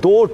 2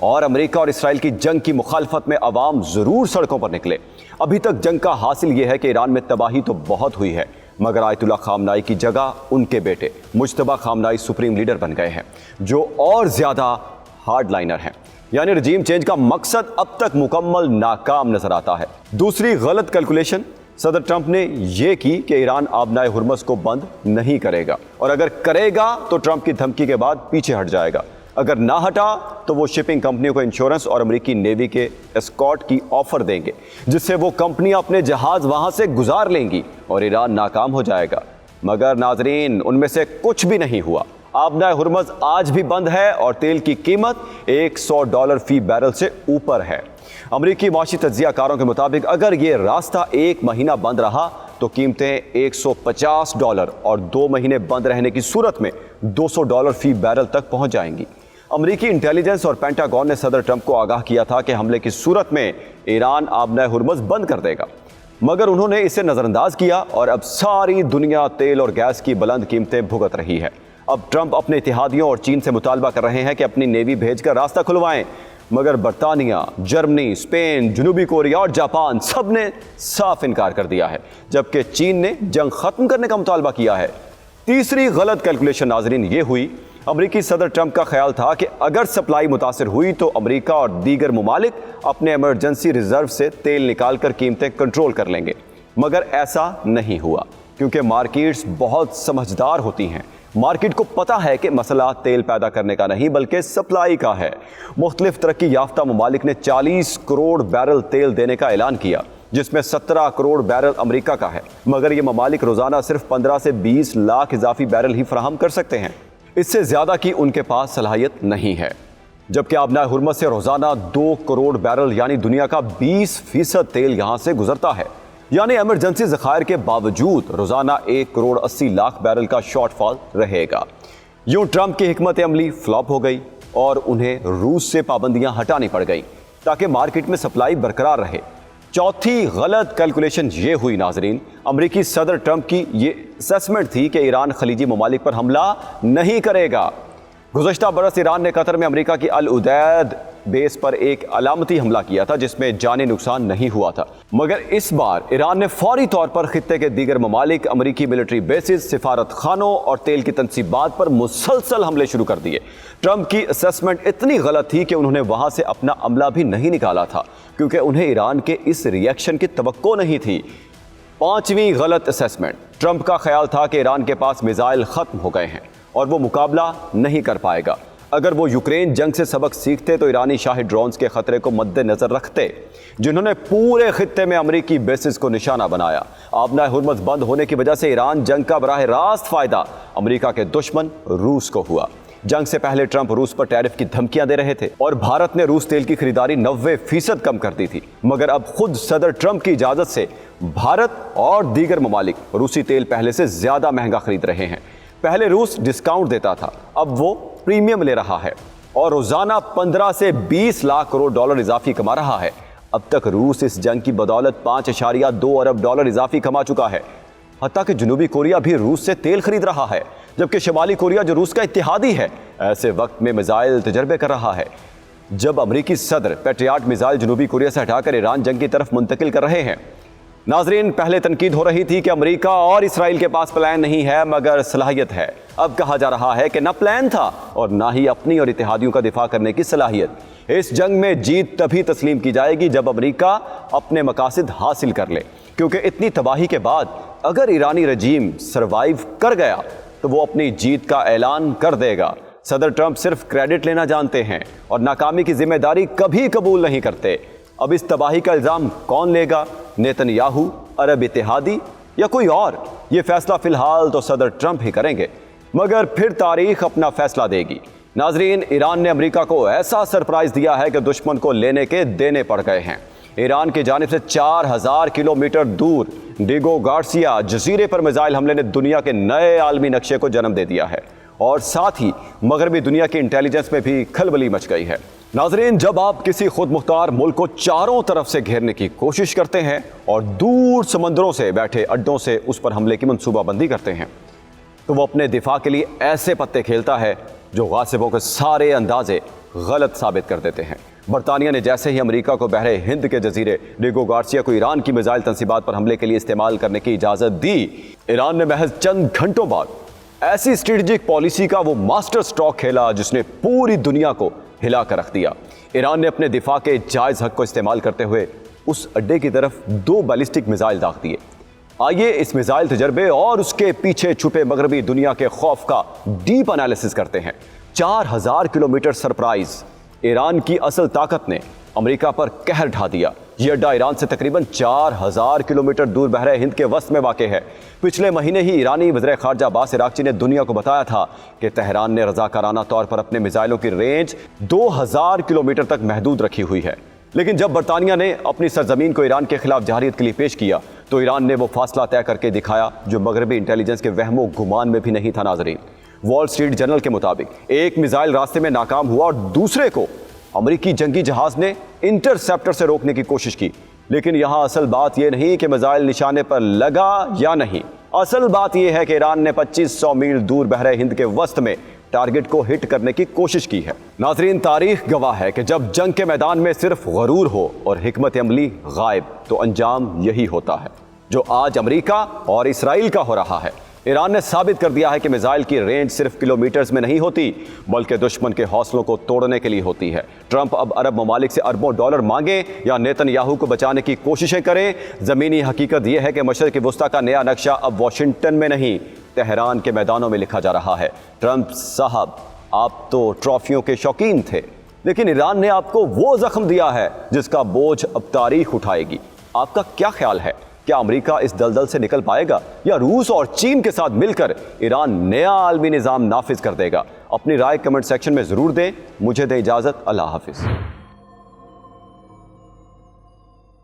اور امریکہ اور اسرائیل کی جنگ کی مخالفت میں عوام ضرور سڑکوں پر نکلے۔ ابھی تک جنگ کا حاصل یہ ہے کہ ایران میں تباہی تو بہت ہوئی ہے، مگر آیت اللہ خامنائی کی جگہ ان کے بیٹے مجتبیٰ خامنائی سپریم لیڈر بن گئے ہیں، جو اور زیادہ ہارڈ لائنر ہیں۔ یعنی رجیم چینج کا مقصد اب تک مکمل ناکام نظر آتا ہے۔ دوسری غلط کیلکولیشن صدر ٹرمپ نے یہ کی کہ ایران آبنائے ہرمز کو بند نہیں کرے گا، اور اگر کرے گا تو ٹرمپ کی دھمکی کے بعد پیچھے ہٹ جائے گا۔ اگر نہ ہٹا تو وہ شپنگ کمپنیوں کو انشورنس اور امریکی نیوی کے اسکارٹ کی آفر دیں گے، جس سے وہ کمپنیاں اپنے جہاز وہاں سے گزار لیں گی اور ایران ناکام ہو جائے گا۔ مگر ناظرین، ان میں سے کچھ بھی نہیں ہوا۔ آبنائے ہرمز آج بھی بند ہے اور تیل کی قیمت $100 فی بیرل سے اوپر ہے۔ امریکی معاشی تجزیہ کاروں کے مطابق اگر یہ راستہ 1 مہینہ بند رہا تو قیمتیں $150 اور 2 مہینے بند رہنے کی صورت میں $200 فی بیرل تک پہنچ جائیں گی۔ امریکی انٹیلیجنس اور پینٹاگون نے صدر ٹرمپ کو آگاہ کیا تھا کہ حملے کی صورت میں ایران آبنائے ہرمز بند کر دے گا، مگر انہوں نے اسے نظر انداز کیا اور اب ساری دنیا تیل اور گیس کی بلند قیمتیں بھگت رہی ہے۔ اب ٹرمپ اپنے اتحادیوں اور چین سے مطالبہ کر رہے ہیں کہ اپنی نیوی بھیج کر راستہ کھلوائیں، مگر برطانیہ، جرمنی، اسپین، جنوبی کوریا اور جاپان سب نے صاف انکار کر دیا ہے، جبکہ چین نے جنگ ختم کرنے کا مطالبہ کیا ہے۔ تیسری غلط کیلکولیشن ناظرین یہ ہوئی، امریکی صدر ٹرمپ کا خیال تھا کہ اگر سپلائی متاثر ہوئی تو امریکہ اور دیگر ممالک اپنے ایمرجنسی ریزرو سے تیل نکال کر قیمتیں کنٹرول کر لیں گے، مگر ایسا نہیں ہوا، کیونکہ مارکیٹس بہت سمجھدار ہوتی ہیں۔ مارکیٹ کو پتہ ہے کہ مسئلہ تیل پیدا کرنے کا نہیں بلکہ سپلائی کا ہے۔ مختلف ترقی یافتہ ممالک نے 40 کروڑ بیرل تیل دینے کا اعلان کیا، جس میں 17 کروڑ بیرل امریکہ کا ہے، مگر یہ ممالک روزانہ صرف 15 سے 20 لاکھ اضافی بیرل ہی فراہم کر سکتے ہیں۔ اس سے زیادہ کی ان کے پاس صلاحیت نہیں ہے، جبکہ آبنائے ہرمز سے روزانہ 2 کروڑ بیرل یعنی دنیا کا 20% تیل یہاں سے گزرتا ہے۔ یعنی ایمرجنسی ذخائر کے باوجود روزانہ 1 کروڑ 80 لاکھ بیرل کا شارٹ فال رہے گا۔ یوں ٹرمپ کی حکمت عملی فلاپ ہو گئی اور انہیں روس سے پابندیاں ہٹانی پڑ گئیں تاکہ مارکیٹ میں سپلائی برقرار رہے۔ چوتھی غلط کیلکولیشن یہ ہوئی ناظرین، امریکی صدر ٹرمپ کی یہ اسیسمنٹ تھی کہ ایران خلیجی ممالک پر حملہ نہیں کرے گا۔ گزشتہ برس ایران نے قطر میں امریکہ کی العدید بیس پر ایک علامتی حملہ کیا تھا جس میں جانی نقصان نہیں ہوا تھا، مگر اس بار ایران نے فوری طور پر خطے کے دیگر ممالک، امریکی ملٹری بیسز، سفارت خانوں اور تیل کی تنصیبات پر مسلسل حملے شروع کر دیے۔ ٹرمپ کی اسیسمنٹ اتنی غلط تھی کہ انہوں نے وہاں سے اپنا عملہ بھی نہیں نکالا تھا، کیونکہ انہیں ایران کے اس ریئیکشن کی توقع نہیں تھی۔ پانچویں غلط اسیسمنٹ، ٹرمپ کا خیال تھا کہ ایران کے پاس میزائل ختم ہو گئے ہیں اور وہ مقابلہ نہیں کر پائے گا۔ اگر وہ یوکرین جنگ سے سبق سیکھتے تو ایرانی شاہی ڈرونز کے خطرے کو مد نظر رکھتے، جنہوں نے پورے خطے میں امریکی بیسز کو نشانہ بنایا۔ آبنائے ہرمز بند ہونے کی وجہ سے ایران جنگ کا براہ راست فائدہ امریکہ کے دشمن روس کو ہوا۔ جنگ سے پہلے ٹرمپ روس پر ٹیرف کی دھمکیاں دے رہے تھے اور بھارت نے روس تیل کی خریداری 90% کم کر دی تھی، مگر اب خود صدر ٹرمپ کی اجازت سے بھارت اور دیگر ممالک روسی تیل پہلے سے زیادہ مہنگا خرید رہے ہیں۔ پہلے روس ڈسکاؤنٹ دیتا تھا، اب وہ پریمیم لے رہا ہے اور روزانہ 15 سے 20 لاکھ کروڑ ڈالر اضافی کما رہا ہے۔ اب تک روس اس جنگ کی بدولت 5.2 ارب ڈالر اضافی کما چکا ہے۔ حتیٰ کہ جنوبی کوریا بھی روس سے تیل خرید رہا ہے، جبکہ شمالی کوریا جو روس کا اتحادی ہے ایسے وقت میں میزائل تجربے کر رہا ہے۔ جب امریکی صدر پیٹریاٹ میزائل جنوبی کوریا سے ہٹا کر ایران جنگ کی طرف منتقل کر رہے ہیں۔ ناظرین، پہلے تنقید ہو رہی تھی کہ امریکہ اور اسرائیل کے پاس پلان نہیں ہے مگر صلاحیت ہے۔ اب کہا جا رہا ہے کہ نہ پلان تھا اور نہ ہی اپنی اور اتحادیوں کا دفاع کرنے کی صلاحیت۔ اس جنگ میں جیت تبھی تسلیم کی جائے گی جب امریکہ اپنے مقاصد حاصل کر لے، کیونکہ اتنی تباہی کے بعد اگر ایرانی رجیم سروائیو کر گیا تو وہ اپنی جیت کا اعلان کر دے گا۔ صدر ٹرمپ صرف کریڈٹ لینا جانتے ہیں اور ناکامی کی ذمہ داری کبھی قبول نہیں کرتے۔ اب اس تباہی کا الزام کون لے گا؟ نیتن یاہو، عرب اتحادی یا کوئی اور؟ یہ فیصلہ فی الحال تو صدر ٹرمپ ہی کریں گے، مگر پھر تاریخ اپنا فیصلہ دے گی۔ ناظرین، ایران نے امریکہ کو ایسا سرپرائز دیا ہے کہ دشمن کو لینے کے دینے پڑ گئے ہیں۔ ایران کی جانب سے 4000 کلومیٹر دور ڈیگو گارسیا جزیرے پر میزائل حملے نے دنیا کے نئے عالمی نقشے کو جنم دے دیا ہے اور ساتھ ہی مغربی دنیا کی انٹیلیجنس میں بھی کھلبلی مچ گئی ہے۔ ناظرین، جب آپ کسی خود مختار ملک کو چاروں طرف سے گھیرنے کی کوشش کرتے ہیں اور دور سمندروں سے بیٹھے اڈوں سے اس پر حملے کی منصوبہ بندی کرتے ہیں تو وہ اپنے دفاع کے لیے ایسے پتے کھیلتا ہے جو غاصبوں کے سارے اندازے غلط ثابت کر دیتے ہیں۔ برطانیہ نے جیسے ہی امریکہ کو بحر ہند کے جزیرے ڈیگو گارسیا کو ایران کی میزائل تنصیبات پر حملے کے لیے استعمال کرنے کی اجازت دی، ایران نے محض چند گھنٹوں بعد ایسی اسٹریٹجک پالیسی کا وہ ماسٹر اسٹروک کھیلا جس نے پوری دنیا کو ہلا کر رکھ دیا۔ ایران نے اپنے دفاع کے جائز حق کو استعمال کرتے ہوئے اس اڈے کی طرف 2 بیلسٹک میزائل داغ دیے۔ آئیے اس میزائل تجربے اور اس کے پیچھے چھپے مغربی دنیا کے خوف کا ڈیپ انالیسس کرتے ہیں۔ 4000 کلومیٹر سرپرائز، ایران کی اصل طاقت نے امریکہ پر قہر ڈھا دیا۔ یہ اڈا ایران سے تقریباً 4000 کلومیٹر دور بحر ہند کے وسط میں واقع ہے۔ پچھلے مہینے ہی ایرانی وزیر خارجہ عباس عراقچی نے دنیا کو بتایا تھا کہ تہران نے رضاکارانہ طور پر اپنے میزائلوں کی رینج 2000 کلومیٹر تک محدود رکھی ہوئی ہے۔ لیکن جب برطانیہ نے اپنی سرزمین کو ایران کے خلاف جارحیت کے لیے پیش کیا تو ایران نے وہ فاصلہ طے کر کے دکھایا جو مغربی انٹیلیجنس کے وہم و گمان میں بھی نہیں تھا۔ ناظرین، وال اسٹریٹ جرنل کے مطابق ایک میزائل راستے میں ناکام ہوا اور دوسرے کو امریکی جنگی جہاز نے انٹرسیپٹر سے روکنے کی کوشش کی۔ لیکن یہاں اصل بات یہ نہیں کہ میزائل نشانے پر لگا یا نہیں، اصل بات یہ ہے کہ ایران نے 2500 میل دور بحر ہند کے وسط میں ٹارگٹ کو ہٹ کرنے کی کوشش کی ہے۔ ناظرین، تاریخ گواہ ہے کہ جب جنگ کے میدان میں صرف غرور ہو اور حکمت عملی غائب تو انجام یہی ہوتا ہے جو آج امریکہ اور اسرائیل کا ہو رہا ہے۔ ایران نے ثابت کر دیا ہے کہ میزائل کی رینج صرف کلومیٹرز میں نہیں ہوتی بلکہ دشمن کے حوصلوں کو توڑنے کے لیے ہوتی ہے۔ ٹرمپ اب عرب ممالک سے اربوں ڈالر مانگیں یا نیتن یاہو کو بچانے کی کوششیں کریں، زمینی حقیقت یہ ہے کہ مشرق وسطیٰ کا نیا نقشہ اب واشنگٹن میں نہیں، تہران کے میدانوں میں لکھا جا رہا ہے۔ ٹرمپ صاحب، آپ تو ٹرافیوں کے شوقین تھے، لیکن ایران نے آپ کو وہ زخم دیا ہے جس کا بوجھ اب تاریخ اٹھائے گی۔ آپ کا کیا خیال ہے؟ کیا امریکہ اس دلدل سے نکل پائے گا یا روس اور چین کے ساتھ مل کر ایران نیا عالمی نظام نافذ کر دے گا؟ اپنی رائے کمنٹ سیکشن میں ضرور دیں۔ مجھے دیں اجازت، اللہ حافظ۔